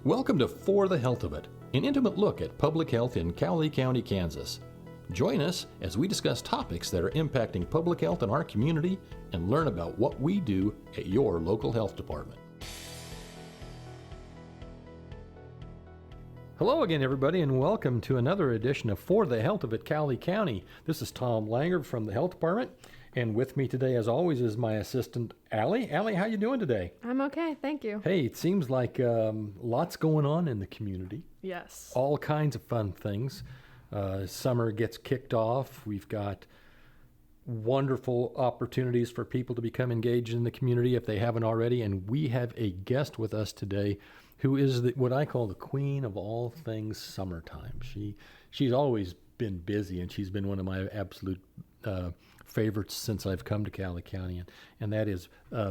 Welcome to For the Health of It, an intimate look at public health in Cowley County, Kansas. Join us as we discuss topics that are impacting public health in our community and learn about what we do at your local health department. Hello again, everybody, and welcome to another edition of For the Health of It, Cowley County. This is Tom Langer from the Health Department, and with me today, as always, is my assistant, Allie. Allie, how you doing today? I'm okay, thank you. Hey, it seems like lots going on in the community. Yes. All kinds of fun things. Summer gets kicked off. We've got wonderful opportunities for people to become engaged in the community if they haven't already, and we have a guest with us today who is what I call the queen of all things summertime. She's always been busy, and she's been one of my absolute favorites since I've come to Cowley County, and that is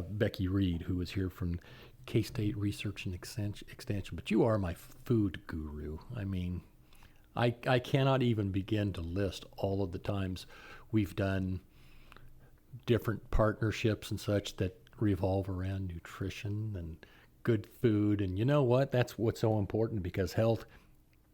Becky Reid, who is here from K-State Research and Extension. But you are my food guru. I mean, I cannot even begin to list all of the times we've done different partnerships and such that revolve around nutrition and good food. And you know what? That's what's so important, because health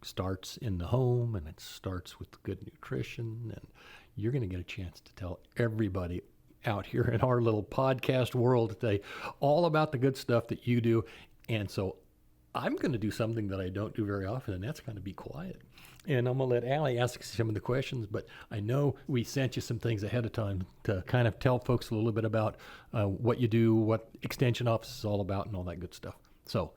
starts in the home, and it starts with good nutrition. And you're going to get a chance to tell everybody out here in our little podcast world today all about the good stuff that you do. And so I'm going to do something that I don't do very often, and that's going to be quiet. And I'm going to let Allie ask some of the questions, but I know we sent you some things ahead of time to kind of tell folks a little bit about what you do, what Extension Office is all about, and all that good stuff. So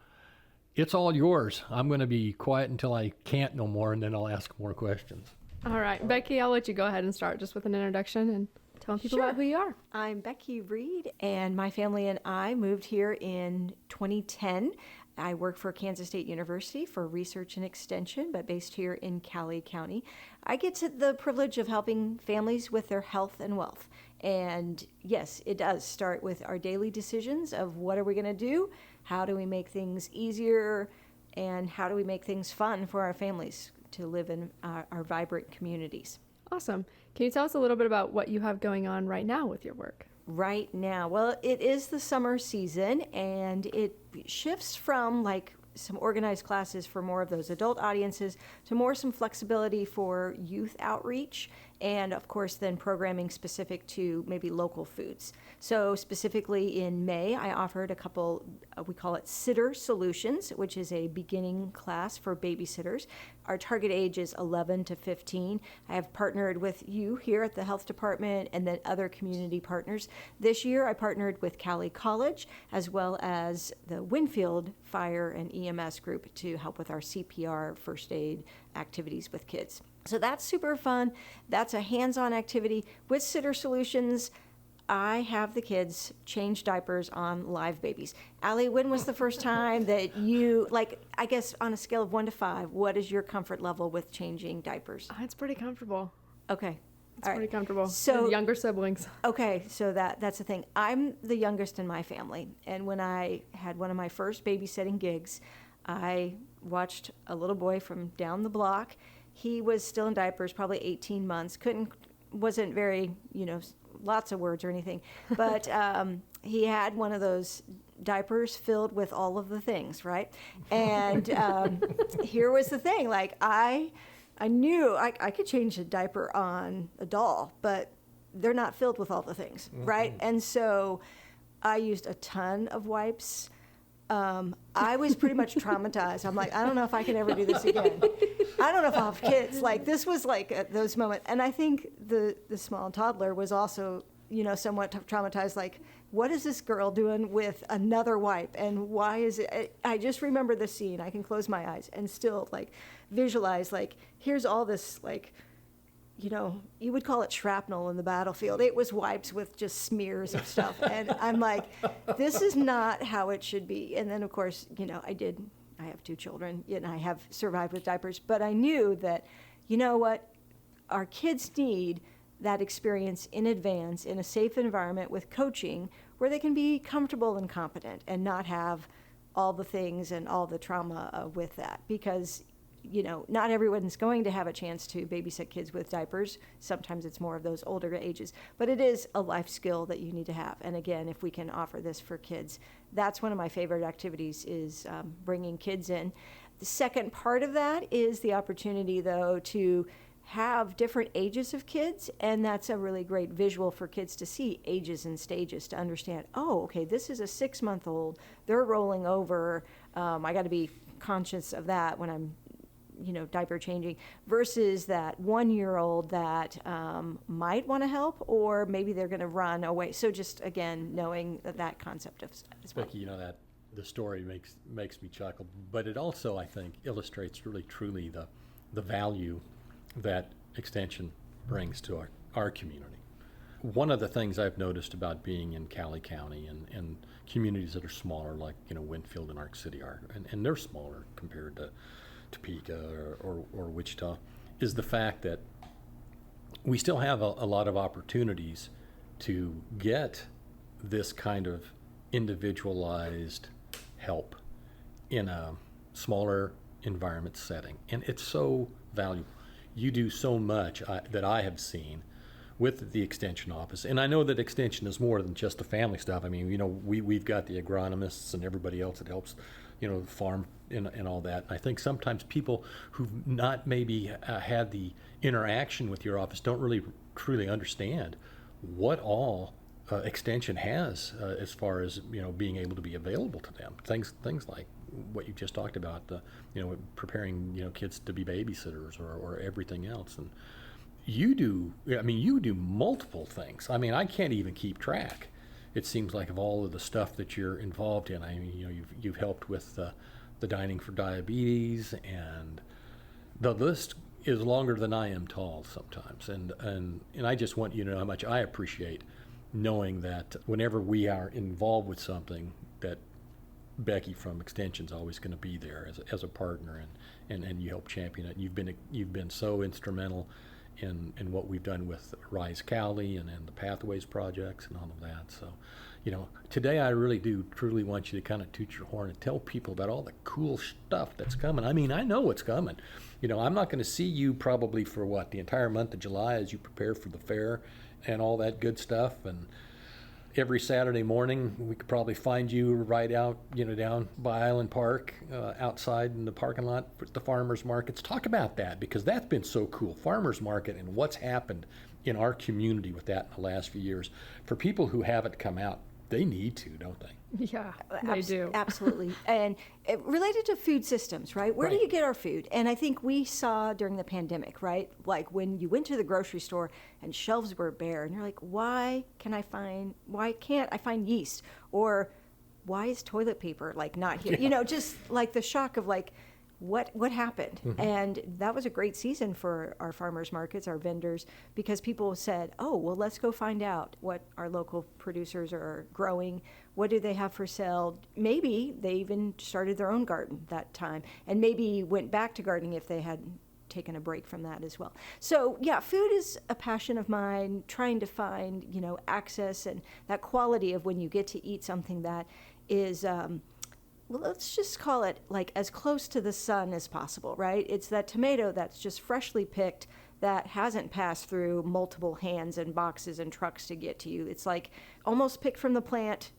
it's all yours. I'm going to be quiet until I can't no more, and then I'll ask more questions. All right, Becky, I'll let you go ahead and start just with an introduction and telling people about who you are. I'm Becky Reid, and my family and I moved here in 2010. I work for Kansas State University for research and extension, but based here in Cowley County. I get to the privilege of helping families with their health and wealth. And yes, it does start with our daily decisions of what are we going to do, how do we make things easier, and how do we make things fun for our families to live in our vibrant communities. Awesome. Can you tell us a little bit about what you have going on right now with your work? Right now, well, it is the summer season, and it shifts from like some organized classes for more of those adult audiences to more some flexibility for youth outreach, and of course then programming specific to maybe local foods. So specifically in May, I offered a couple, we call it Sitter Solutions, which is a beginning class for babysitters. Our target age is 11 to 15. I have partnered with you here at the Health Department and then other community partners. This year I partnered with Cowley College as well as the Winfield Fire and EMS group to help with our CPR first aid activities with kids. So that's super fun. That's a hands-on activity. With Sitter Solutions, I have the kids change diapers on live babies. Allie, when was the first time that you, like, I guess on a scale of 1 to 5, what is your comfort level with changing diapers? It's pretty comfortable. Okay. It's pretty comfortable. So with younger siblings. Okay, so that's the thing. I'm the youngest in my family, and when I had one of my first babysitting gigs, I watched a little boy from down the block. He was still in diapers, probably 18 months. Wasn't very, lots of words or anything, but he had one of those diapers filled with all of the things, right? And here was the thing, like I knew I could change a diaper on a doll, but they're not filled with all the things, right? And so I used a ton of wipes. I was pretty much traumatized. I'm like, I don't know if I can ever do this again. I don't know if I'll have kids. Like, this was like those moments. And I think the small toddler was also, somewhat traumatized. Like, what is this girl doing with another wipe? And why is it? I just remember the scene. I can close my eyes and still, like, visualize, like, here's all this, like, you would call it shrapnel in the battlefield. It was wipes with just smears of stuff. And I'm like, this is not how it should be. And then, of course, I have 2 children, and I have survived with diapers. But I knew that, our kids need that experience in advance in a safe environment with coaching where they can be comfortable and competent and not have all the things and all the trauma with that. Because not everyone's going to have a chance to babysit kids with diapers. Sometimes it's more of those older ages, but it is a life skill that you need to have. And again, if we can offer this for kids, that's one of my favorite activities, is bringing kids in. The second part of that is the opportunity, though, to have different ages of kids, and that's a really great visual for kids to see ages and stages, to understand, oh, okay, this is a 6-month-old, they're rolling over, I got to be conscious of that when I'm diaper changing, versus that 1-year-old that might want to help, or maybe they're going to run away. So just, again, knowing that concept of as well. Becky, that the story makes me chuckle, but it also, I think, illustrates really truly the value that Extension brings to our community. One of the things I've noticed about being in Cowley County and communities that are smaller, like Winfield and Ark City are, and they're smaller compared to Topeka or Wichita, is the fact that we still have a lot of opportunities to get this kind of individualized help in a smaller environment setting. And it's so valuable. You do so much that I have seen with the Extension office. And I know that Extension is more than just the family stuff. I mean, we've got the agronomists and everybody else that helps, farm and all that. I think sometimes people who've not maybe had the interaction with your office don't really truly understand what all Extension has as far as, being able to be available to them. Things like what you just talked about, preparing, kids to be babysitters or everything else. And you do multiple things. I mean, I can't even keep track. It seems like of all of the stuff that you're involved in. I mean, you've helped with the Dining for Diabetes, and the list is longer than I am tall sometimes. And I just want you to know how much I appreciate knowing that whenever we are involved with something, that Becky from Extension's always going to be there as a partner, and you help champion it. You've been so instrumental in what we've done with Rise Cowley and the Pathways projects and all of that. So, today I really do truly want you to kind of toot your horn and tell people about all the cool stuff that's coming. I mean, I know what's coming. I'm not going to see you probably for the entire month of July as you prepare for the fair and all that good stuff. And every Saturday morning, we could probably find you right out, down by Island Park, outside in the parking lot for the farmers markets. Talk about that, because that's been so cool. Farmers market and what's happened in our community with that in the last few years. For people who haven't come out, they need to, don't they? Yeah, they do. Absolutely. And related to food systems, right? Where do you get our food? And I think we saw during the pandemic, right? Like when you went to the grocery store and shelves were bare, and you're like, why can't I find yeast? Or why is toilet paper not here? Yeah. Just like the shock of what happened. Mm-hmm. And that was a great season for our farmers markets, our vendors, because people said, oh, well, let's go find out what our local producers are growing. What do they have for sale? Maybe they even started their own garden that time, and maybe went back to gardening if they had taken a break from that as well. So yeah, food is a passion of mine, trying to find, access and that quality of when you get to eat something that is, let's just call it as close to the sun as possible, right? It's that tomato that's just freshly picked, that hasn't passed through multiple hands and boxes and trucks to get to you. It's almost picked from the plant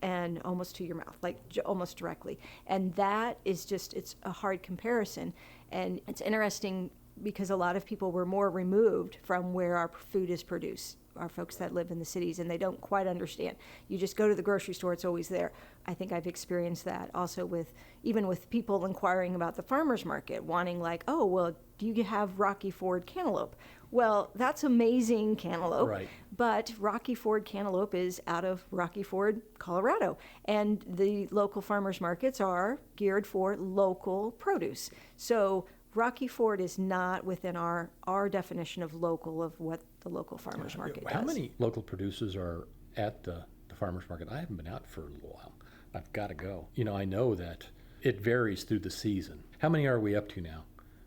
and almost to your mouth, almost directly. And that is it's a hard comparison. And it's interesting because a lot of people were more removed from where our food is produced, our folks that live in the cities, and they don't quite understand. You just go to the grocery store, it's always there. I think I've experienced that also even with people inquiring about the farmers market, wanting oh, well, do you have Rocky Ford cantaloupe? Well, that's amazing cantaloupe, right. But Rocky Ford cantaloupe is out of Rocky Ford, Colorado, and the local farmers markets are geared for local produce. So Rocky Ford is not within our definition of local, of what the local farmers market does. How many local producers are at the farmers market? I haven't been out for a little while. I've got to go. I know that it varies through the season. How many are we up to now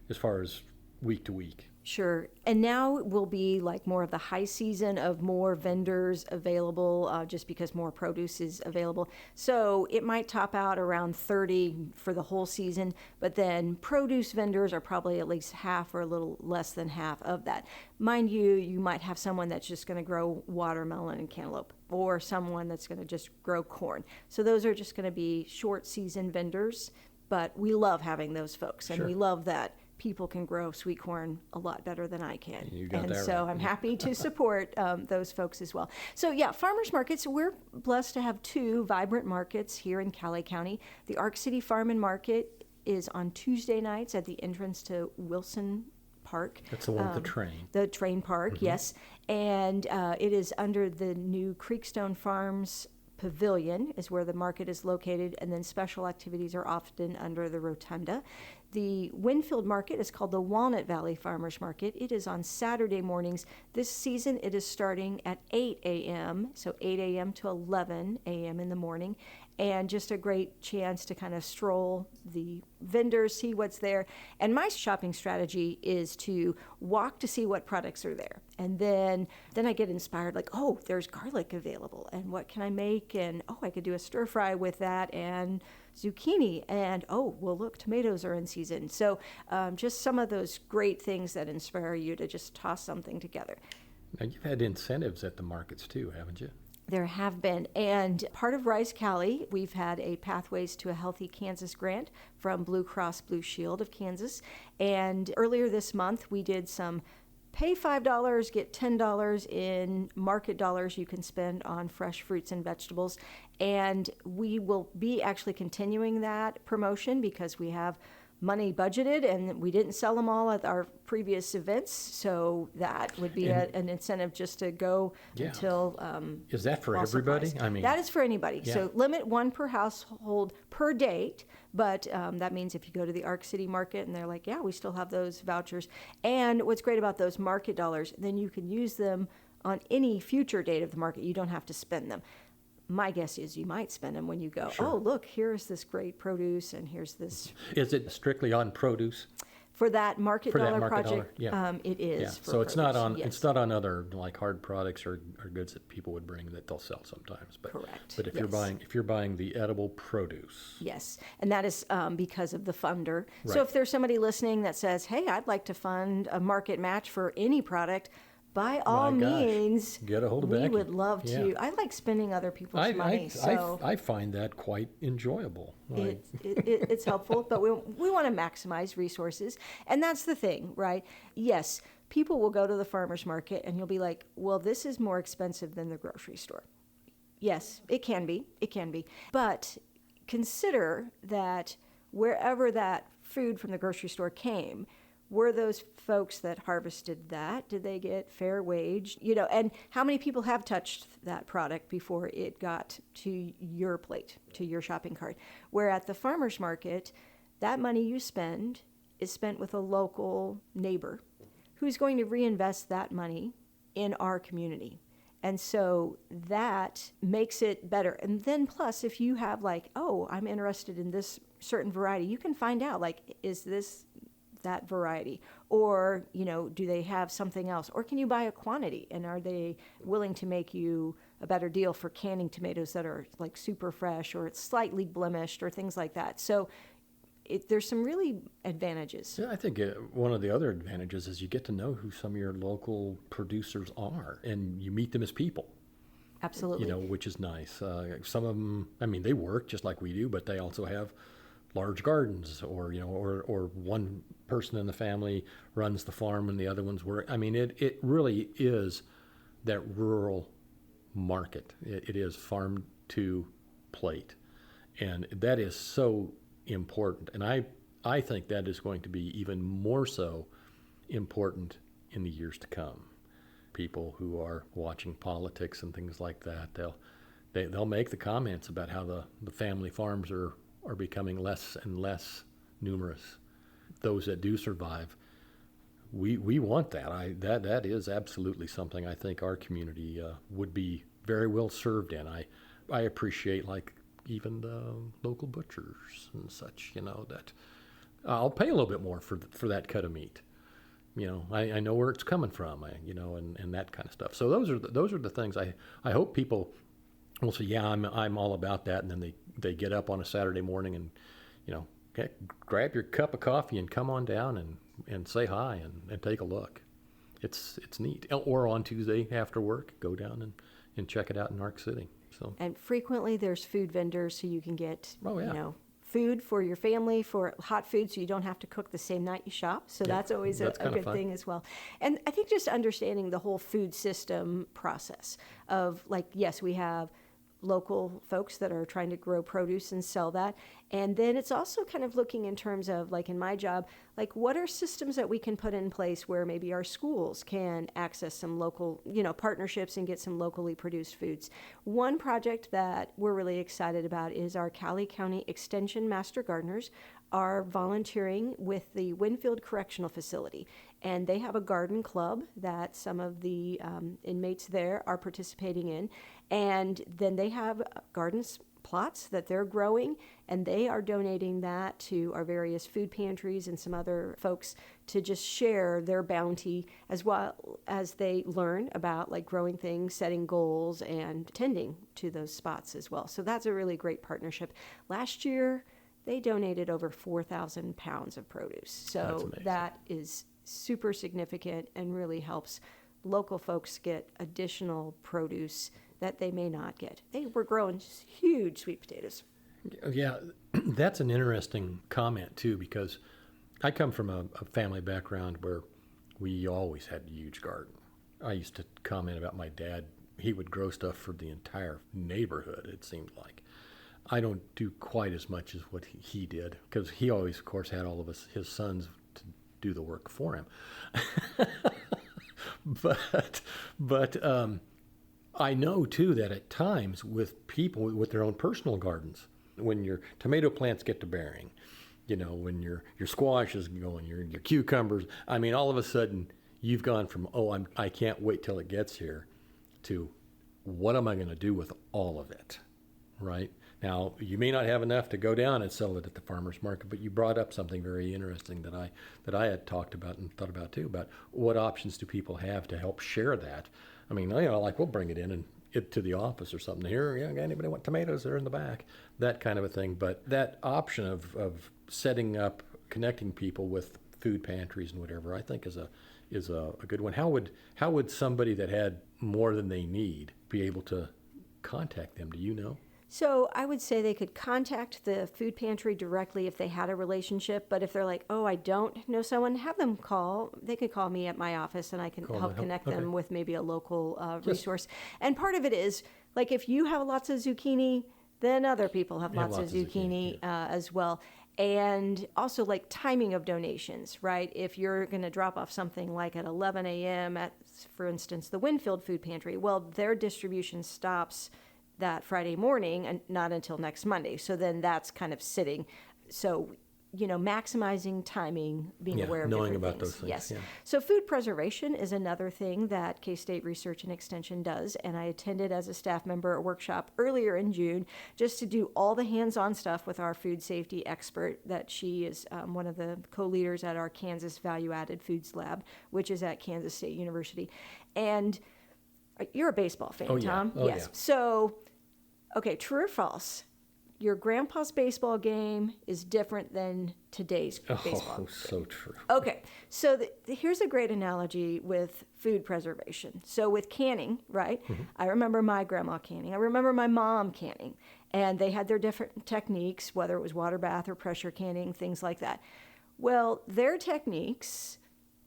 as far as week to week. Sure. And now will be like more of the high season of more vendors available, just because more produce is available. So it might top out around 30 for the whole season, but then produce vendors are probably at least half or a little less than half of that. Mind you, you might have someone that's just going to grow watermelon and cantaloupe, or someone that's going to just grow corn. So those are just going to be short season vendors, but we love having those folks, and Sure. we love that people can grow sweet corn a lot better than I can. You got and that so right. I'm happy to support those folks as well. So yeah, farmers markets, we're blessed to have two vibrant markets here in Cowley County. The Ark City Farm and Market is on Tuesday nights at the entrance to Wilson Park. That's the one with the train. The train park, Mm-hmm. yes. And it is under the new Creekstone Farms Pavilion is where the market is located, and then special activities are often under the rotunda. The Winfield Market is called the Walnut Valley Farmers Market. It is on Saturday mornings. This season it is starting at 8 a.m., so 8 a.m. to 11 a.m. in the morning, and just a great chance to kind of stroll the vendors, see what's there. And my shopping strategy is to walk to see what products are there. And then I get inspired, like, oh, there's garlic available, and what can I make? And oh, I could do a stir fry with that, and zucchini, and oh, well, look, tomatoes are in season. So just some of those great things that inspire you to just toss something together. Now, you've had incentives at the markets too, haven't you? There have been. And part of Rice Cowley, we've had a Pathways to a Healthy Kansas grant from Blue Cross Blue Shield of Kansas. And earlier this month, we did some pay $5, get $10 in market dollars you can spend on fresh fruits and vegetables. And we will be actually continuing that promotion because we have money budgeted and we didn't sell them all at our previous events. So that would be an incentive just to go Yeah. until Is that for while everybody? supplies. I mean, That is for anybody. Yeah. So limit one per household per date. But that means if you go to the Ark City Market and they're like, yeah, we still have those vouchers. And what's great about those market dollars, then you can use them on any future date of the market. You don't have to spend them. My guess is you might spend them when you go, Sure. oh, look, here's this great produce and here's this. is it strictly on produce? For that market For that dollar market project, dollar, yeah. it is. Yeah. For So it's not produce, on yes. it's not on other like hard products or goods that people would bring that they'll sell sometimes. But Correct, But if yes. you're buying the edible produce, Yes, and that is because of the funder. So Right. if there's somebody listening that says, hey, I'd like to fund a market match for any product, by all My gosh, means, get a hold of we Becky. would love to. Yeah. I like spending other people's money, so I find that quite enjoyable. Like, it's helpful, but we want to maximize resources. And that's the thing, right? Yes, people will go to the farmer's market and you'll be like, well, this is more expensive than the grocery store. Yes, it can be. It can be. But consider that wherever that food from the grocery store came, were those folks that harvested that, did they get fair wage? You know, and how many people have touched that product before it got to your plate, to your shopping cart? Where at the farmer's market, that money you spend is spent with a local neighbor who's going to reinvest that money in our community. And so that makes it better. And then plus, if you have like, oh, I'm interested in this certain variety, you can find out, like, is this that variety? Or, you know, do they have something else? Or can you buy a quantity? And are they willing to make you a better deal for canning tomatoes that are like super fresh or it's slightly blemished or things like that? So there's some really advantages. yeah, I think one of the other advantages is you get to know who some of your local producers are, and you meet them as people. Absolutely. You know, which is nice. Some of them, I mean, they work just like we do, but they also have large gardens, or you know, or one person in the family runs the farm and the other ones work. I mean, it really is that rural market. It is farm to plate, and that is so important. And I think that is going to be even more so important in the years to come. People who are watching politics and things like that, they'll make the comments about how the family farms are becoming less and less numerous. Those that do survive, we want that. That is absolutely something I think our community would be very well served in. I appreciate, like, even the local butchers and such, you know, that I'll pay a little bit more for that cut of meat. I know where it's coming from, and that kind of stuff. So those are the things I hope people will say, yeah, I'm all about that, and then they get up on a Saturday morning and, okay, grab your cup of coffee and come on down and say hi and take a look. It's neat. Or on Tuesday after work, go down and check it out in Ark City. So. And frequently there's food vendors, so you can get, Oh, yeah. Food for your family, for hot food, so you don't have to cook the same night you shop. So that's always a good thing as well. And I think just understanding the whole food system process of, like, yes, we have local folks that are trying to grow produce and sell that. And then it's also kind of looking in terms of, like in my job, like what are systems that we can put in place where maybe our schools can access some local, partnerships and get some locally produced foods. One project that we're really excited about is our Cowley County Extension Master Gardeners are volunteering with the Winfield Correctional Facility. And they have a garden club that some of the inmates there are participating in. And then they have gardens plots that they're growing, and they are donating that to our various food pantries and some other folks to just share their bounty, as well as they learn about like growing things, setting goals, and tending to those spots as well. So that's a really great partnership. Last year, they donated over 4,000 pounds of produce. So that is super significant and really helps local folks get additional produce that they may not get. They were growing huge sweet potatoes. Yeah, that's an interesting comment too, because I come from a family background where we always had a huge garden. I used to comment about my dad. He would grow stuff for the entire neighborhood, it seemed like. I don't do quite as much as what he did, because he always, of course, had all of his sons to do the work for him. But I know too that at times with people with their own personal gardens, when your tomato plants get to bearing, when your squash is going, your cucumbers, I mean, all of a sudden you've gone from, I can't wait till it gets here, to what am I going to do with all of it, right? Now, you may not have enough to go down and sell it at the farmer's market, but you brought up something very interesting that I had talked about and thought about too, about what options do people have to help share that. I mean, like we'll bring it in and to the office or something. Here, anybody want tomatoes? They're in the back, that kind of a thing. But that option of setting up, connecting people with food pantries and whatever, I think is a good one. How would somebody that had more than they need be able to contact them? Do you know? So I would say they could contact the food pantry directly if they had a relationship. But if they're like, I don't know someone, have them call. They could call me at my office, and I can help connect them with maybe a local resource. And part of it is, like, if you have lots of zucchini, then other people have lots of zucchini as well. And also, like, timing of donations, right? If you're going to drop off something like at 11 a.m. at, for instance, the Winfield Food Pantry, well, their distribution stops that Friday morning and not until next Monday. So then that's kind of sitting. So, maximizing timing, being aware of knowing different about things. those things. Yes. Yeah. So food preservation is another thing that K-State Research and Extension does. And I attended as a staff member a workshop earlier in June just to do all the hands-on stuff with our food safety expert, that she is one of the co-leaders at our Kansas Value Added Foods Lab, which is at Kansas State University. And you're a baseball fan, Tom? Yes. Yeah. So, okay, true or false? Your grandpa's baseball game is different than today's baseball game. So true. Okay, so here's a great analogy with food preservation. So with canning, right? Mm-hmm. I remember my grandma canning. I remember my mom canning. And they had their different techniques, whether it was water bath or pressure canning, things like that. Well, their techniques,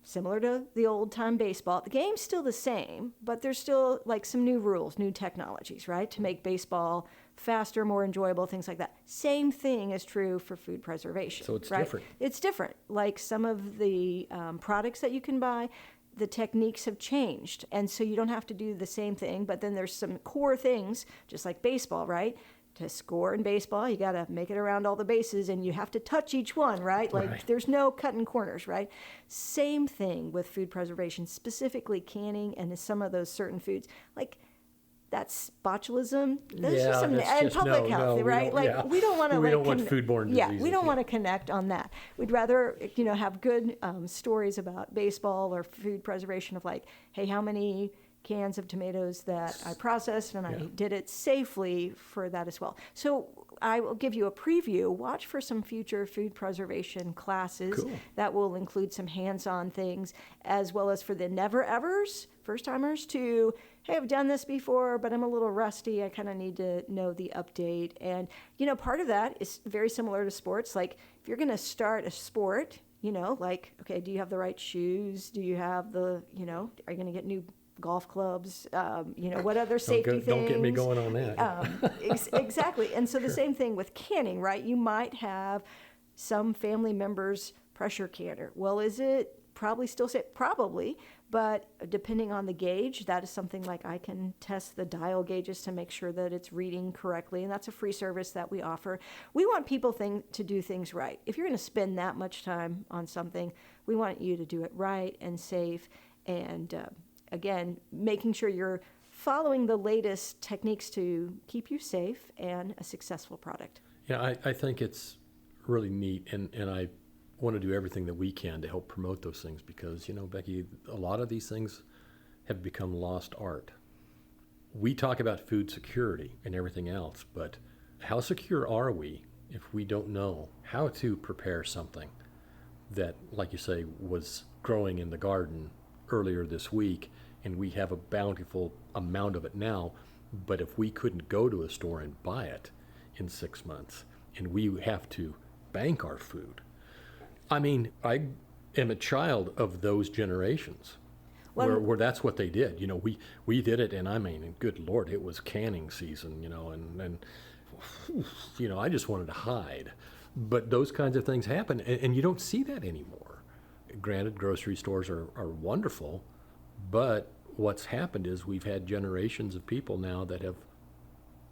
similar to the old-time baseball, the game's still the same, but there's still like some new rules, new technologies, right, to make baseball faster, more enjoyable, things like that. Same thing is true for food preservation. So it's right? different. It's different. Like some of the products that you can buy, the techniques have changed, and so you don't have to do the same thing, but then there's some core things, just like baseball, right? To score in baseball, you got to make it around all the bases, and you have to touch each one, right? Like there's no cutting corners, right? Same thing with food preservation, specifically canning and some of those certain foods. Like that's botulism. Those Yeah, are some, that's and just- public no, health, no, we right? don't- Like yeah. we don't want to. We don't want foodborne Yeah, diseases, we don't yeah. want to connect on that. We'd rather, have good stories about baseball or food preservation of like, hey, how many cans of tomatoes that I processed and I did it safely for that as well. So I will give you a preview. Watch for some future food preservation classes Cool. that will include some hands-on things, as well as for the never-evers, first-timers, to, hey, I've done this before, but I'm a little rusty. I kind of need to know the update. And, part of that is very similar to sports. Like, if you're going to start a sport, like, okay, do you have the right shoes? Do you have the, are you going to get new golf clubs, what other safety things. Don't get me going on that. Exactly. And so the same thing with canning, right? You might have some family member's pressure canner. Well, is it probably still safe? Probably, but depending on the gauge, that is something like I can test the dial gauges to make sure that it's reading correctly, and that's a free service that we offer. We want people to do things right. If you're going to spend that much time on something, we want you to do it right and safe, and again, making sure you're following the latest techniques to keep you safe and a successful product. Yeah, I think it's really neat, and I want to do everything that we can to help promote those things because, Becky, a lot of these things have become lost art. We talk about food security and everything else, but how secure are we if we don't know how to prepare something that, like you say, was growing in the garden earlier this week, and we have a bountiful amount of it now, but if we couldn't go to a store and buy it in 6 months, and we have to bank our food. I mean, I am a child of those generations where that's what they did. We did it, and I mean, good Lord, it was canning season, and I just wanted to hide. But those kinds of things happen, and you don't see that anymore. Granted, grocery stores are wonderful, but what's happened is we've had generations of people now that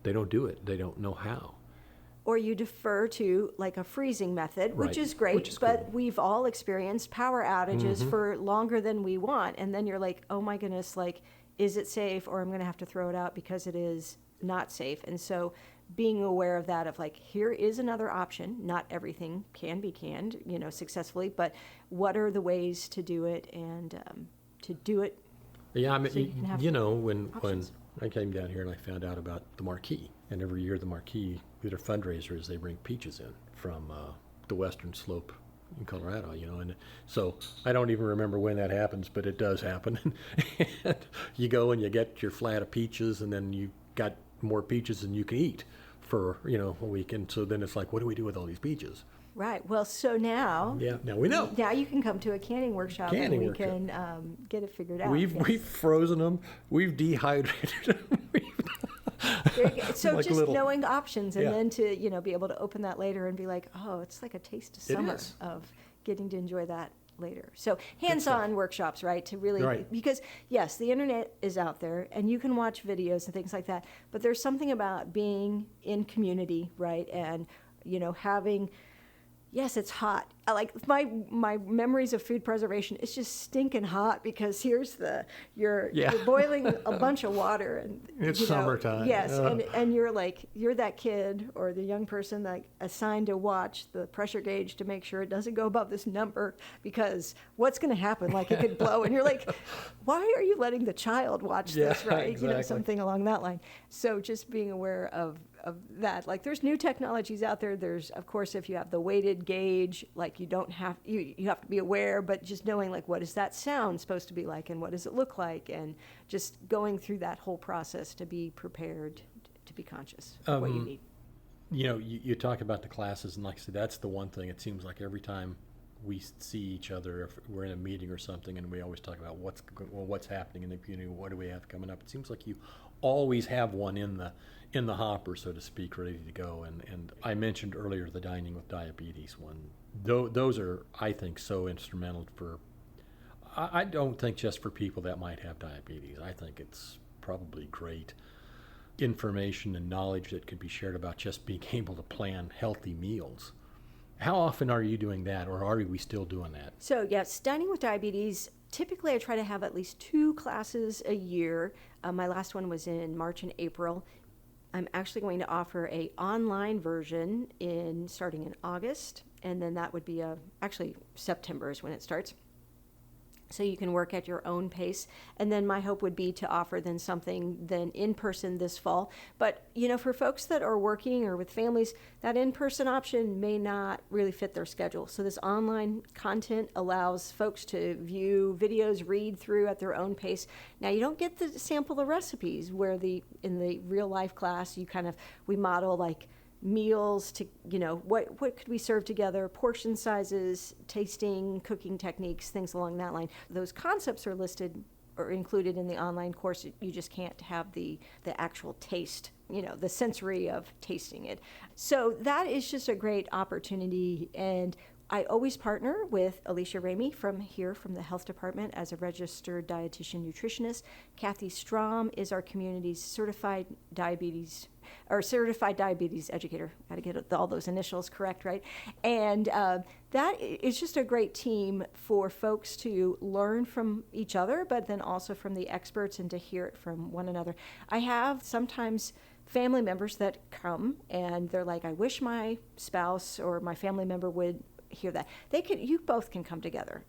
they don't do it. They don't know how. Or you defer to like a freezing method, which Right. is great, Which is but cool. we've all experienced power outages for longer than we want. And then you're like, oh my goodness, like, is it safe? Or I'm going to have to throw it out because it is not safe. And so being aware of that, of like, here is another option. Not everything can be canned, successfully, but what are the ways to do it and to do it? Yeah, I mean, So you can have when options. I came down here and I found out about the Marquee, and every year the Marquee, their fundraiser is they bring peaches in from the western slope in Colorado, and so I don't even remember when that happens, but it does happen. And you go and you get your flat of peaches, and then you got more peaches than you can eat for a week, and so then it's like, what do we do with all these peaches? Right. Well, so now, Yeah, now we know. now you can come to a canning workshop Canning and we workshop. can get it figured out. We've Yes. we've frozen them, we've dehydrated them. Very good. So Like just little- knowing options and Yeah. then to, be able to open that later and be like, oh, it's like a taste of It summer is. of getting to enjoy that later. So hands-on workshops, right? To really, Right. because yes, the internet is out there and you can watch videos and things like that, but there's something about being in community, right? And, having, yes, it's hot. Like my memories of food preservation, it's just stinking hot because here's you're boiling a bunch of water and It's summertime. Yes, Ugh. and you're that kid or the young person that assigned to watch the pressure gauge to make sure it doesn't go above this number because what's going to happen? Like it could blow, and you're like, why are you letting the child watch this? Yeah, Right? exactly. Something along that line. So just being aware of that. Like there's new technologies out there. There's, of course, if you have the weighted gauge, like you don't have, you have to be aware, but just knowing like what is that sound supposed to be like and what does it look like, and just going through that whole process to be prepared, to be conscious of what you need. You talk about the classes, and like I said, that's the one thing. It seems like every time we see each other, if we're in a meeting or something, and we always talk about what's happening in the community, what do we have coming up. It seems like you always have one in the hopper, so to speak, ready to go. And I mentioned earlier the Dining with Diabetes one. Those are, I think, so instrumental for. I don't think just for people that might have diabetes. I think it's probably great information and knowledge that could be shared about just being able to plan healthy meals. How often are you doing that, or are we still doing that? So yes, Dining with Diabetes typically I try to have at least 2 classes a year. My last one was in March and April. I'm actually going to offer a online version starting in August, and then that would be actually September is when it starts. So you can work at your own pace. And then my hope would be to offer then something then in person this fall. But, for folks that are working or with families, that in-person option may not really fit their schedule. So this online content allows folks to view videos, read through at their own pace. Now you don't get to sample the recipes where in the real life class, we model like meals to, what could we serve together, portion sizes, tasting, cooking techniques, things along that line. Those concepts are listed or included in the online course. You just can't have the actual taste, the sensory of tasting it. So that is just a great opportunity. And I always partner with Alicia Ramey from the health department as a registered dietitian nutritionist. Kathy Strom is our community's certified diabetes educator. Got to get all those initials correct, right? And that is just a great team for folks to learn from each other, but then also from the experts and to hear it from one another. I have sometimes family members that come and they're like, I wish my spouse or my family member would hear that. You both can come together.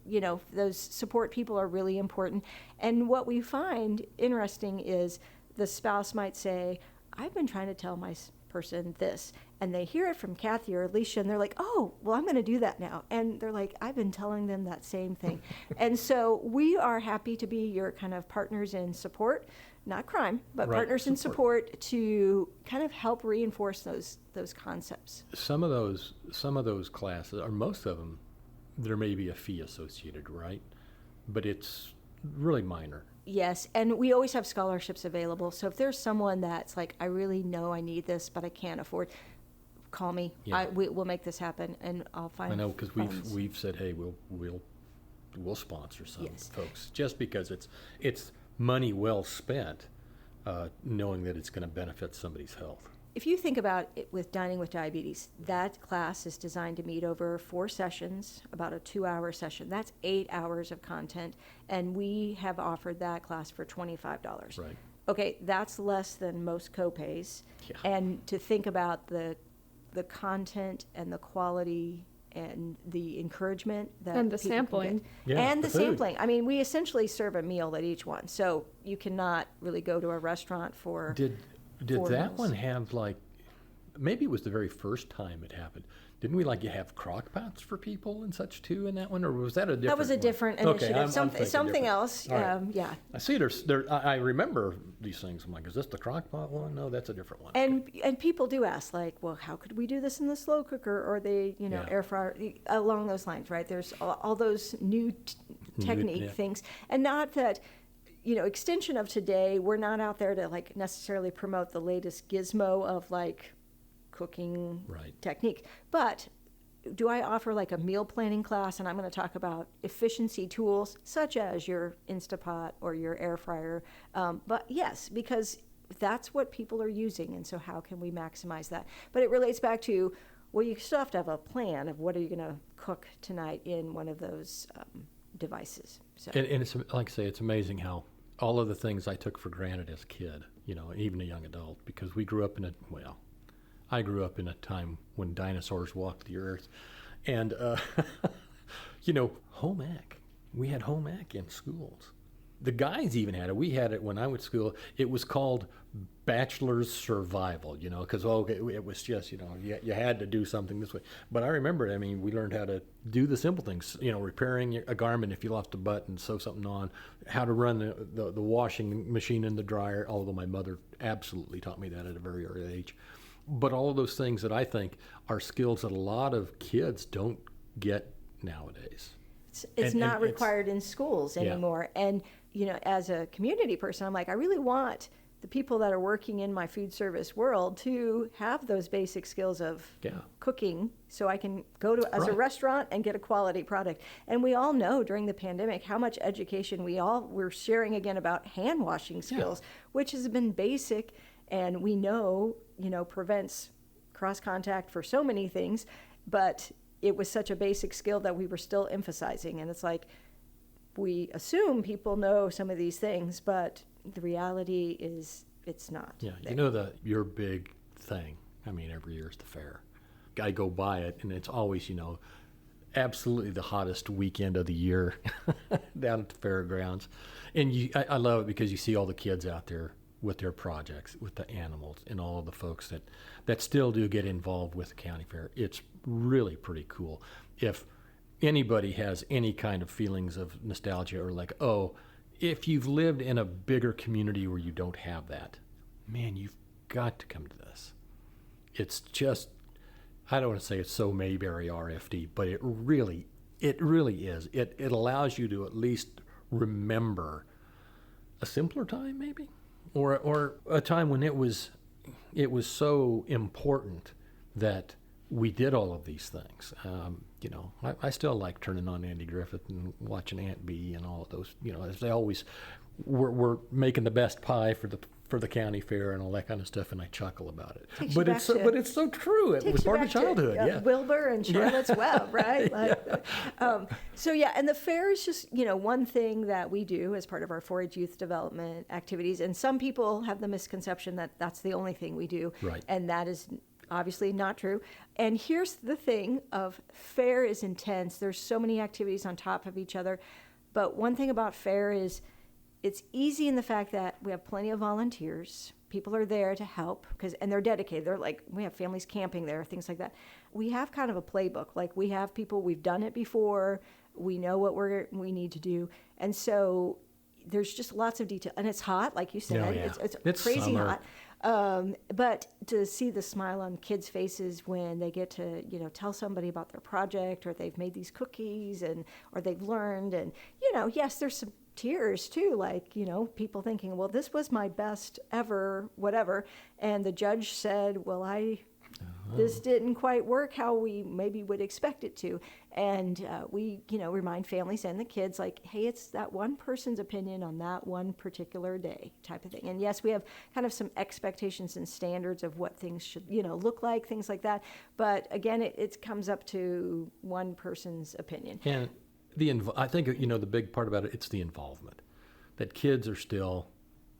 Those support people are really important. And what we find interesting is the spouse might say, I've been trying to tell my person this, and they hear it from Kathy or Alicia, and they're like, oh, well, I'm going to do that now. And they're like, I've been telling them that same thing. And so we are happy to be your kind of partners in support, not crime, but partners in support to kind of help reinforce those concepts. Some of those classes, or most of them, there may be a fee associated, right? But it's really minor. Yes, and we always have scholarships available. So if there's someone that's like, I really know I need this, but I can't afford, call me. Yeah. We'll make this happen, and I'll find. I know, because funds. we've said, hey, we'll sponsor some Yes. folks, just because it's money well spent, knowing that it's going to benefit somebody's health. If you think about it with Dining with Diabetes, that class is designed to meet over 4 sessions, about a 2-hour session. That's 8 hours of content, and we have offered that class for $25. Right. Okay, that's less than most copays. Yeah. And to think about the content and the quality and the encouragement that And the people can sampling. get. Yeah, And the the food. sampling. I mean, we essentially serve a meal at each one, so you cannot really go to a restaurant for. Did 4 that meals. one have, like, maybe it was the very first time it happened? Didn't we have crock pots for people and such too in that one, or was that a different? That was a one? different Okay, initiative. I'm Something thinking different. else. All right. Yeah. I see. I remember these things. I'm like, is this the crock pot one? No, that's a different one. And people do ask, like, well, how could we do this in the slow cooker or the Yeah. air fryer, along those lines, right? There's all those new technique yeah. things, and not that. Extension of today, we're not out there to necessarily promote the latest gizmo of cooking Right. technique. But do I offer a meal planning class, and I'm going to talk about efficiency tools such as your Instapot or your air fryer? But yes, because that's what people are using, and so how can we maximize that? But it relates back to, well, you still have to have a plan of what are you going to cook tonight in one of those devices. So. And it's, like I say, it's amazing how all of the things I took for granted as a kid, even a young adult, because we grew up I grew up in a time when dinosaurs walked the earth. And, home ec. We had home ec in schools. The guys even had it. We had it when I went to school. It was called bachelor's survival, because it was just, you had to do something this way. But I remember, we learned how to do the simple things, repairing a garment if you lost a button, sew something on, how to run the washing machine and the dryer, although my mother absolutely taught me that at a very early age. But all of those things that I think are skills that a lot of kids don't get nowadays. It's not required in schools anymore. Yeah. And, as a community person, I'm like, I really want the people that are working in my food service world to have those basic skills of cooking, so I can go to as a restaurant and get a quality product. And we all know during the pandemic how much education we're sharing again about hand washing skills, which has been basic, and we know, prevents cross contact for so many things, but it was such a basic skill that we were still emphasizing. And it's like, we assume people know some of these things, but the reality is it's not. Yeah, there. your big thing, I mean, every year is the fair. I go by it, and it's always, absolutely the hottest weekend of the year down at the fairgrounds. And I love it because you see all the kids out there with their projects, with the animals, and all of the folks that still do get involved with the county fair. It's really pretty cool. If anybody has any kind of feelings of nostalgia or like, oh, if you've lived in a bigger community where you don't have that, man, you've got to come to this. It's just, I don't want to say it's so Mayberry RFD, but it really is. It allows you to at least remember a simpler time, maybe, or a time when it was so important that we did all of these things. I still like turning on Andy Griffith and watching Aunt Bee and all of those. As they always were making the best pie for the county fair and all that kind of stuff, and I chuckle about it. But it's so true. It was part of childhood. Yeah, Wilbur and Charlotte's Web, right? And the fair is just one thing that we do as part of our 4-H youth development activities. And some people have the misconception that that's the only thing we do, right? And that is obviously not true. And here's the thing: of fair is intense. There's so many activities on top of each other, but one thing about fair is it's easy in the fact that we have plenty of volunteers. People are there to help and they're dedicated. They're like, we have families camping there, things like that. We have kind of a playbook. Like, we have people, we've done it before. We know what we need to do. And so there's just lots of detail. And it's hot, like you said. Oh, yeah. It's crazy summer. hot. But to see the smile on kids' faces when they get to, tell somebody about their project, or they've made these cookies, or they've learned, and, yes, there's some tears too, like, people thinking, well, this was my best ever, whatever. And the judge said, well, this didn't quite work how we maybe would expect it to. And we, remind families and the kids, like, hey, it's that one person's opinion on that one particular day type of thing. And yes, we have kind of some expectations and standards of what things should, look like, things like that. But again, it comes up to one person's opinion. And I think, the big part about it's the involvement. That kids are still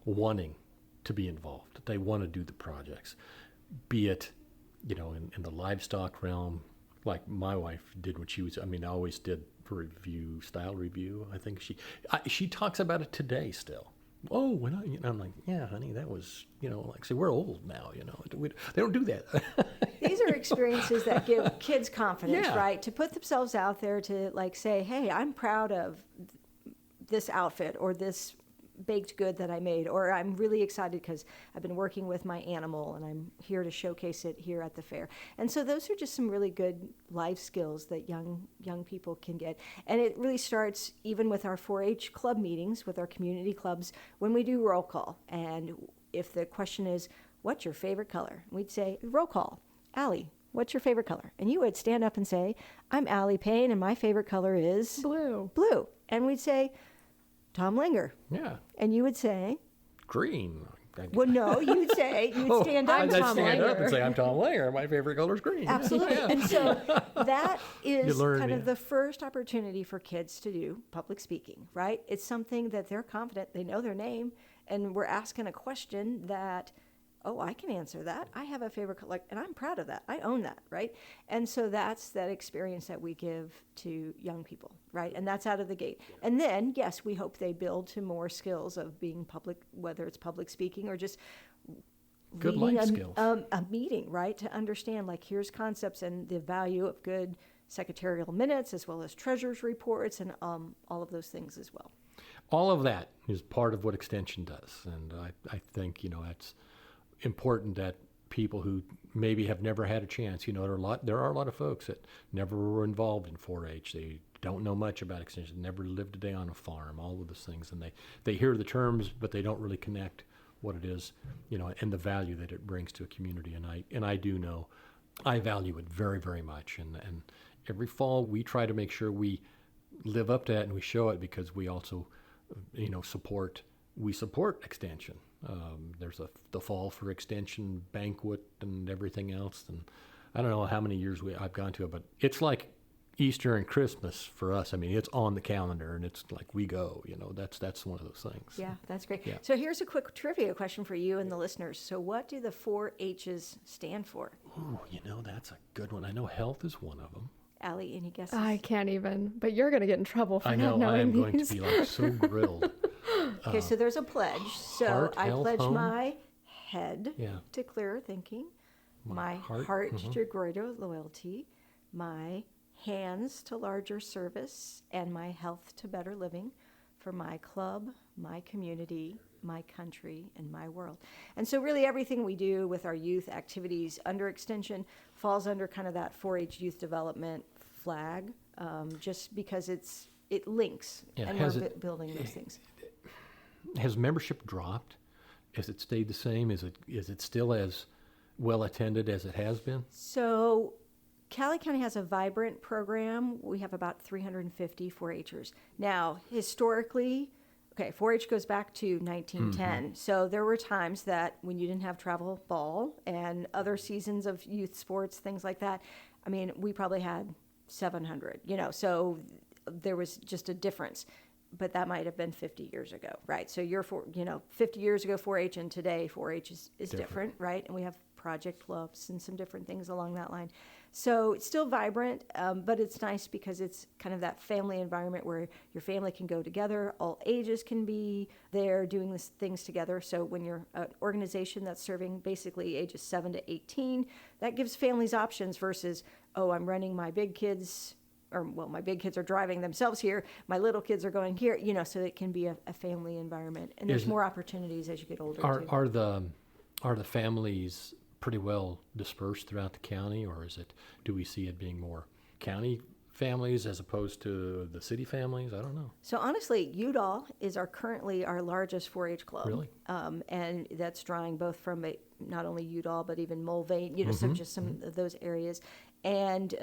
wanting to be involved. They want to do the projects. Be it, in the livestock realm, like my wife did what she was, I always did style review. I think she talks about it today still. Oh, I'm like, yeah, honey, that was, like, say, we're old now, they don't do that. These are experiences that give kids confidence, Yeah. right? To put themselves out there to, like, say, hey, I'm proud of this outfit or this baked good that I made, or I'm really excited because I've been working with my animal and I'm here to showcase it here at the fair. And so those are just some really good life skills that young people can get. And it really starts even with our 4-H club meetings, with our community clubs, when we do roll call. And if the question is, what's your favorite color? We'd say, roll call. Allie, what's your favorite color? And you would stand up and say, I'm Allie Payne and my favorite color is Blue. And we'd say, Tom Linger. Yeah. And you would say? Green. Well, no, you'd stand up. I'd Tom stand up Langer. and say, I'm Tom Langer. My favorite color is green. Absolutely. Yeah. And so that is learn, kind yeah. of the first opportunity for kids to do public speaking, right? It's something that they're confident, they know their name, and we're asking a question that, oh, I can answer that. I have a favorite color, and I'm proud of that. I own that, right? And so that's that experience that we give to young people, right? And that's out of the gate. And then, yes, we hope they build to more skills of being public, whether it's public speaking or just Good leading life skills. a meeting, right? To understand, like, here's concepts and the value of good secretarial minutes, as well as treasurer's reports, and all of those things as well. All of that is part of what Extension does. And I think, that's important that people who maybe have never had a chance, there are a lot of folks that never were involved in 4-H. They don't know much about Extension, never lived a day on a farm, all of those things. And they hear the terms, but they don't really connect what it is, and the value that it brings to a community. And I do know, I value it very, very much. And every fall we try to make sure we live up to that and we show it, because we also, support Extension. There's the Fall for Extension banquet and everything else. And I don't know how many years I've gone to it, but it's like Easter and Christmas for us, I mean, it's on the calendar and it's like we go, that's one of those things. Yeah, that's great. Yeah. So here's a quick trivia question for you and the listeners. So what do the 4-H's stand for? Ooh, that's a good one. I know health is one of them. Allie, any guesses? I can't even, but you're going to get in trouble for I not know, I am knowing going these. to be like so grilled. Okay, so there's a pledge. So heart, I health, pledge home. my head Yeah. to clearer thinking, my heart, heart to greater loyalty, my hands to larger service, and my health to better living for my club, my community, my country, and my world. And so really everything we do with our youth activities under extension falls under kind of that 4-H youth development flag, just because it links, Yeah, and we're building those things. Has membership dropped? Has it stayed the same? Is it still as well attended as it has been? So Cowley County has a vibrant program. We have about 350 4-Hers. Now, historically, 4-H goes back to 1910. So there were times that when you didn't have travel ball and other seasons of youth sports, things like that, I mean, we probably had 700, so there was just a difference. But that might have been 50 years ago, right? So 50 years ago 4-H and today 4-H is different, right? And we have project clubs and some different things along that line. So it's still vibrant, but it's nice because it's kind of that family environment where your family can go together, all ages can be there doing these things together. So when you're an organization that's serving basically ages 7 to 18, that gives families options versus, I'm running my big kids, my big kids are driving themselves here, my little kids are going here, so it can be a family environment. And there's more opportunities as you get older, too. Are the families pretty well dispersed throughout the county, or do we see it being more county families as opposed to the city families? I don't know. So honestly, Udall is currently our largest 4-H club. Really? And that's drawing both from not only Udall, but even Mulvane, so just some of those areas. And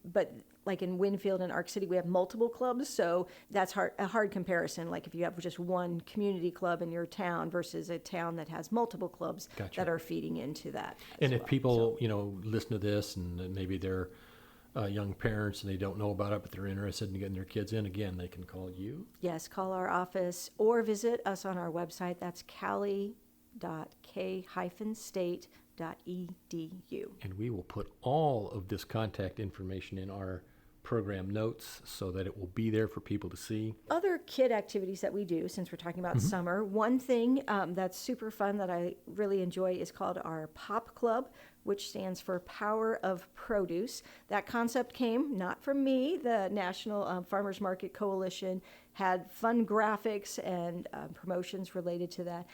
but like in Winfield and Arc City, we have multiple clubs, so that's a hard comparison. Like if you have just one community club in your town versus a town that has multiple clubs that are feeding into that. And if people, listen to this and maybe they're young parents and they don't know about it, but they're interested in getting their kids in, again, they can call you? Yes, call our office or visit us on our website. That's cowley.k-state.edu. And we will put all of this contact information in our program notes so that it will be there for people to see. Other kid activities that we do, since we're talking about summer, one thing that's super fun that I really enjoy is called our POP Club, which stands for Power of Produce. That concept came not from me. The National Farmers Market Coalition had fun graphics and promotions related to that.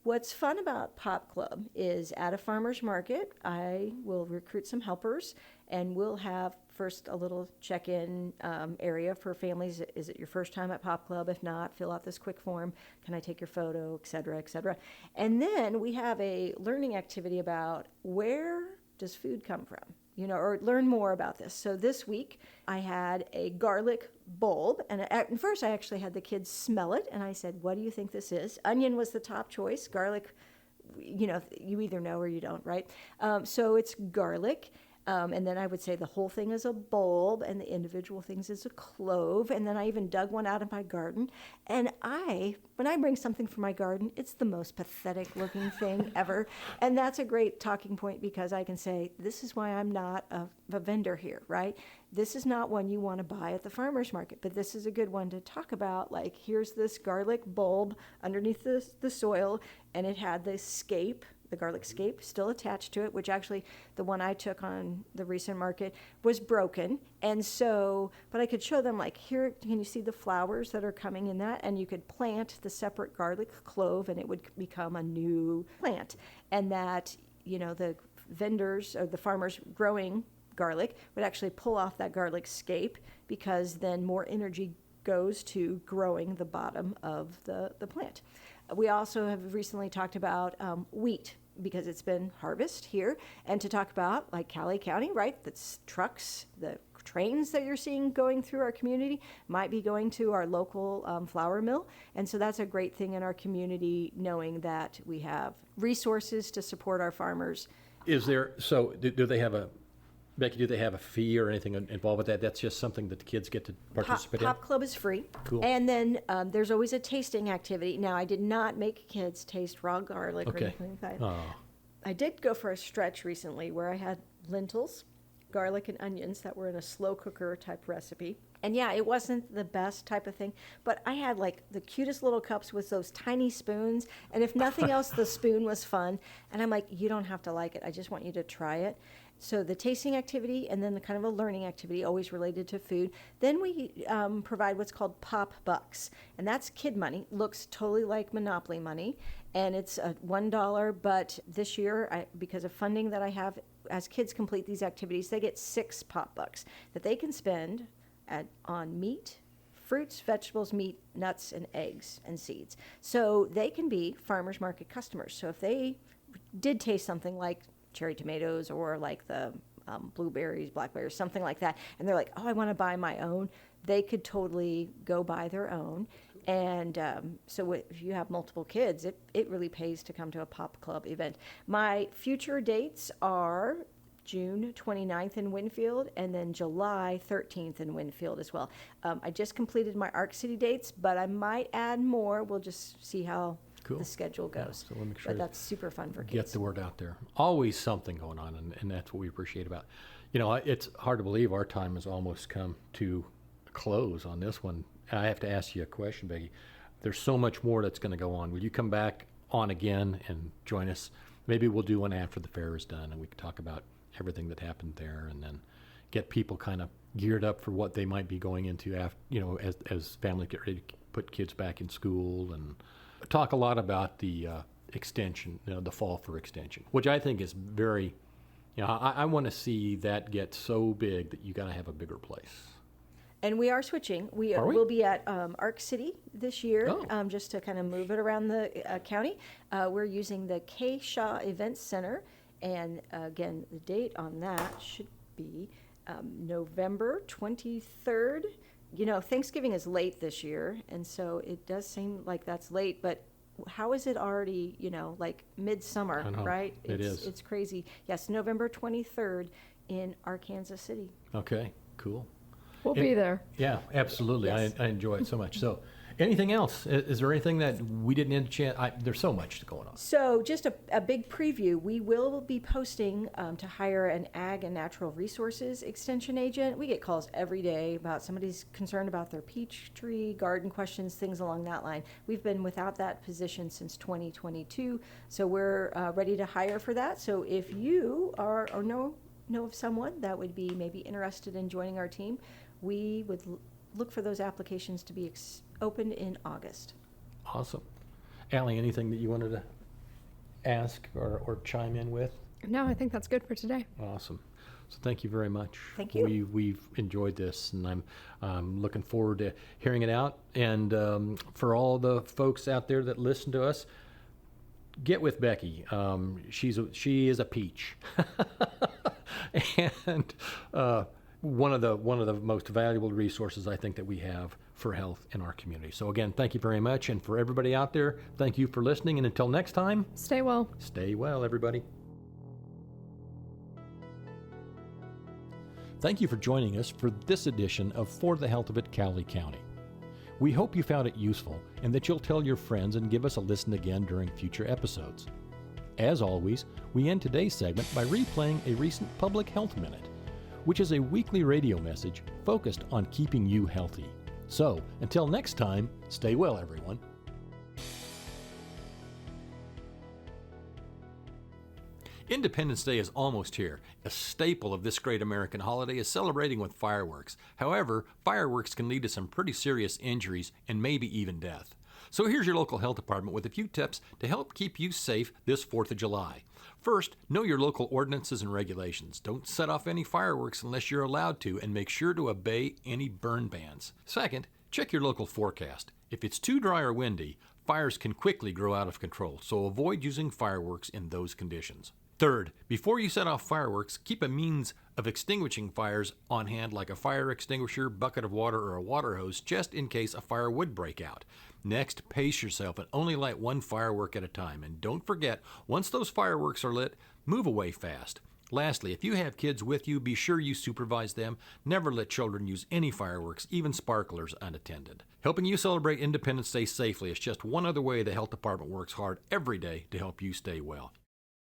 What's fun about Pop Club is at a farmer's market, I will recruit some helpers, and we'll have first a little check-in area for families. Is it your first time at Pop Club? If not, fill out this quick form. Can I take your photo, et cetera, et cetera. And then we have a learning activity about where does food come from? Or learn more about this. So this week I had a garlic bulb, and at first I actually had the kids smell it, and I said, what do you think this is? Onion was the top choice. Garlic, you either know or you don't, right? So it's garlic. And then I would say the whole thing is a bulb and the individual things is a clove. And then I even dug one out of my garden. And when I bring something from my garden, it's the most pathetic looking thing ever. And that's a great talking point because I can say, this is why I'm not a vendor here, right? This is not one you want to buy at the farmer's market, but this is a good one to talk about. Like, here's this garlic bulb underneath the soil, and it had the scape, the garlic scape, still attached to it, which actually the one I took on the recent market was broken. And so, but I could show them, like, here, can you see the flowers that are coming in that? And you could plant the separate garlic clove and it would become a new plant. And that, the vendors or the farmers growing garlic would actually pull off that garlic scape because then more energy goes to growing the bottom of the plant. We also have recently talked about wheat because it's been harvest here, and to talk about, like, Cowley County, right, that's trucks, the trains that you're seeing going through our community might be going to our local flour mill. And so that's a great thing in our community, knowing that we have resources to support our farmers. Do they have Becky, do they have a fee or anything involved with that? That's just something that the kids get to participate Pop Club is free. Cool. And then there's always a tasting activity. Now, I did not make kids taste raw garlic or Okay. anything like that. Oh, I did go for a stretch recently where I had lentils, garlic, and onions that were in a slow cooker type recipe. And yeah, it wasn't the best type of thing, but I had like the cutest little cups with those tiny spoons. And if nothing else, the spoon was fun. And I'm like, you don't have to like it. I just want you to try it. So the tasting activity and then the kind of a learning activity, always related to food. Then we provide what's called Pop Bucks, and that's kid money. Looks totally like Monopoly money, and it's $1. But this year, because of funding that I have, as kids complete these activities, they get 6 Pop Bucks that they can spend on meat, fruits, vegetables, meat, nuts, and eggs and seeds. So they can be farmers market customers. So if they did taste something like cherry tomatoes or like the blueberries, blackberries, something like that, and they're like, oh, I want to buy my own, they could totally go buy their own. And so if you have multiple kids, it really pays to come to a Pop Club event. My future dates are June 29th in Winfield and then July 13th in Winfield as well. I just completed my Arc City dates, but I might add more. We'll just see how cool. the schedule goes. Yeah, so we'll make sure but that's super fun for kids. Get the word out there. Always something going on, and that's what we appreciate about. You know, it's hard to believe our time has almost come to a close on this one. I have to ask you a question, Becky. There's so much more that's going to go on. Will you come back on again and join us? Maybe we'll do one after the fair is done, and we can talk about everything that happened there, and then get people kind of geared up for what they might be going into after, as families get ready to put kids back in school, and talk a lot about the extension, the fall for extension, which I think is very, I want to see that get so big that you got to have a bigger place. And we are switching. We'll be at Arc City this year, just to kind of move it around the county. We're using the K. Shaw Events Center. And again, the date on that should be November 23rd. Thanksgiving is late this year, and so it does seem like that's late, but how is it already, like midsummer, right? Is. It's crazy. Yes, November 23rd in Arkansas City. Okay, cool. We'll be there. Yeah, absolutely. Yes. I enjoy it so much. So anything else? Is there anything that we didn't get a chance? There's so much going on. So just a big preview. We will be posting to hire an Ag and Natural Resources Extension agent. We get calls every day about somebody's concerned about their peach tree, garden questions, things along that line. We've been without that position since 2022, so we're ready to hire for that. So if you are or know of someone that would be maybe interested in joining our team, we would look for those applications to be opened in August. Awesome. Allie, anything that you wanted to ask or chime in with? No, I think that's good for today. Awesome. So thank you very much. Thank you. We've enjoyed this, and I'm looking forward to hearing it out. And for all the folks out there that listen to us, get with Becky. She is a peach, and one of the most valuable resources I think that we have for health in our community. So again, thank you very much. And for everybody out there, thank you for listening. And until next time, stay well. Stay well, everybody. Thank you for joining us for this edition of For the Health of It, Cowley County. We hope you found it useful and that you'll tell your friends and give us a listen again during future episodes. As always, we end today's segment by replaying a recent Public Health Minute, which is a weekly radio message focused on keeping you healthy. So, until next time, stay well, everyone. Independence Day is almost here. A staple of this great American holiday is celebrating with fireworks. However, fireworks can lead to some pretty serious injuries and maybe even death. So here's your local health department with a few tips to help keep you safe this 4th of July. First, know your local ordinances and regulations. Don't set off any fireworks unless you're allowed to, and make sure to obey any burn bans. Second, check your local forecast. If it's too dry or windy, fires can quickly grow out of control, so avoid using fireworks in those conditions. Third, before you set off fireworks, keep a means of extinguishing fires on hand, like a fire extinguisher, bucket of water, or a water hose, just in case a fire would break out. Next, pace yourself and only light one firework at a time. And don't forget, once those fireworks are lit, move away fast. Lastly, if you have kids with you, be sure you supervise them. Never let children use any fireworks, even sparklers, unattended. Helping you celebrate Independence Day safely is just one other way the Health Department works hard every day to help you stay well.